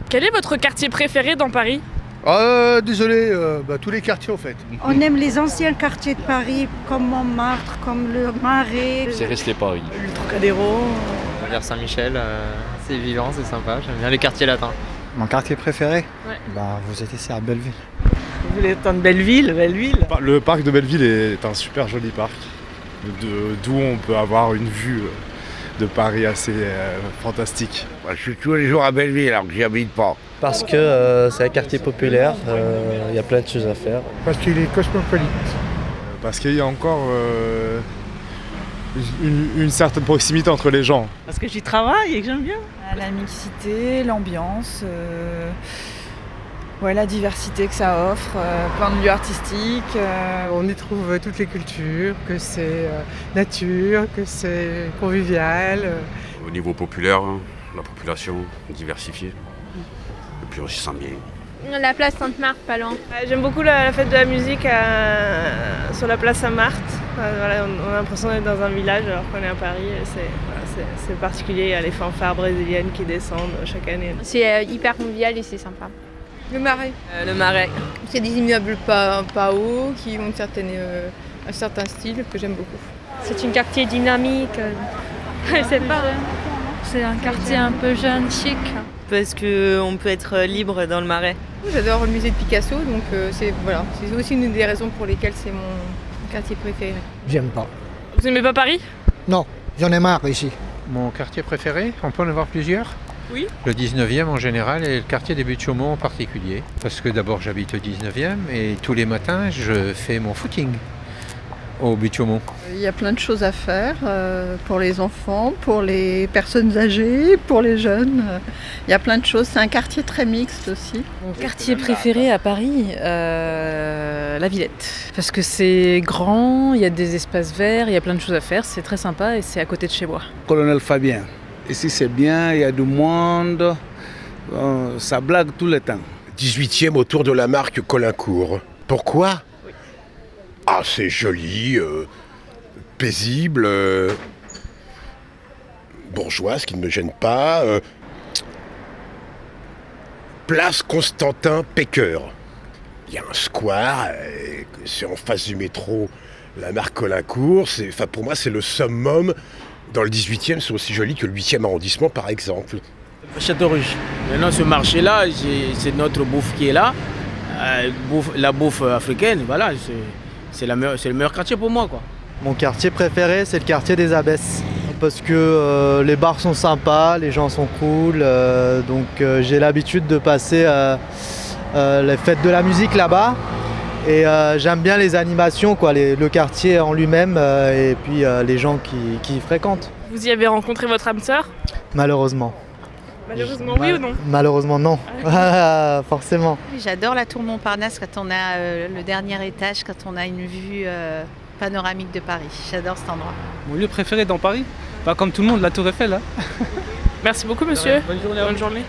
Quel est votre quartier préféré dans Paris? Désolé, tous les quartiers en fait. On aime les anciens quartiers de Paris, comme Montmartre, comme le Marais. C'est resté Paris. Le Trocadéro. Vers Saint-Michel, c'est vivant, c'est sympa, j'aime bien les quartiers latins. Mon quartier préféré? Ouais. Vous êtes ici à Belleville. Vous voulez être dans Belleville, Belleville? Le parc de Belleville est un super joli parc, d'où on peut avoir une vue de Paris assez fantastique. Je suis tous les jours à Belleville alors que j'y habite pas. Parce que c'est un quartier populaire, il y a plein de choses à faire. Parce qu'il est cosmopolite. Parce qu'il y a encore une certaine proximité entre les gens. Parce que j'y travaille et que j'aime bien. La mixité, l'ambiance, la diversité que ça offre, plein de lieux artistiques. On y trouve toutes les cultures, que c'est nature, que c'est convivial. Au niveau populaire, la population diversifiée. Et puis on s'y sent bien. La place Sainte-Marthe, pas loin. J'aime beaucoup la fête de la musique sur la place Saint-Marthe. On a l'impression d'être dans un village alors qu'on est à Paris. C'est particulier, il y a les fanfares brésiliennes qui descendent chaque année. C'est hyper convivial et c'est sympa. Le Marais. Le Marais. C'est des immeubles pas hauts qui ont un certain style que j'aime beaucoup. C'est un quartier dynamique. C'est un quartier un peu jeune, chic. Parce qu'on peut être libre dans le Marais. J'adore le musée de Picasso, donc c'est aussi une des raisons pour lesquelles c'est mon quartier préféré. J'aime pas. Vous aimez pas Paris? Non, j'en ai marre ici. Mon quartier préféré, on peut en avoir plusieurs? Oui. Le 19e en général et le quartier des Buttes-Chaumont en particulier. Parce que d'abord j'habite au 19e et tous les matins je fais mon footing au Buttes-Chaumont. Il y a plein de choses à faire pour les enfants, pour les personnes âgées, pour les jeunes. Il y a plein de choses. C'est un quartier très mixte aussi. Mon quartier préféré à Paris, la Villette. Parce que c'est grand, il y a des espaces verts, il y a plein de choses à faire, c'est très sympa et c'est à côté de chez moi. Colonel Fabien. Ici c'est bien, il y a du monde, ça blague tout le temps. 18e autour de la marque Colincourt. Pourquoi? Ah, c'est joli, paisible, bourgeois, ce qui ne me gêne pas. Place Constantin Pecker. Il y a un square, c'est en face du métro, la marque Colincourt. Pour moi, c'est le summum. Dans le 18e, c'est aussi joli que le 8e arrondissement, par exemple. Château-Rouge. Maintenant, ce marché-là, c'est notre bouffe qui est là. La bouffe africaine, voilà, c'est le meilleur quartier pour moi, quoi. Mon quartier préféré, c'est le quartier des Abbesses. Parce que les bars sont sympas, les gens sont cool. Donc j'ai l'habitude de passer les fêtes de la musique là-bas. Et j'aime bien les animations, quoi, le quartier en lui-même et puis les gens qui y fréquentent. Vous y avez rencontré votre âme sœur? Malheureusement. Malheureusement, oui ou non? Malheureusement, non. Forcément. J'adore la tour Montparnasse quand on a le dernier étage, quand on a une vue panoramique de Paris. J'adore cet endroit. Mon lieu préféré dans Paris? Pas comme tout le monde, la tour Eiffel. Hein. Merci beaucoup, monsieur. Bonne journée. Bonne journée.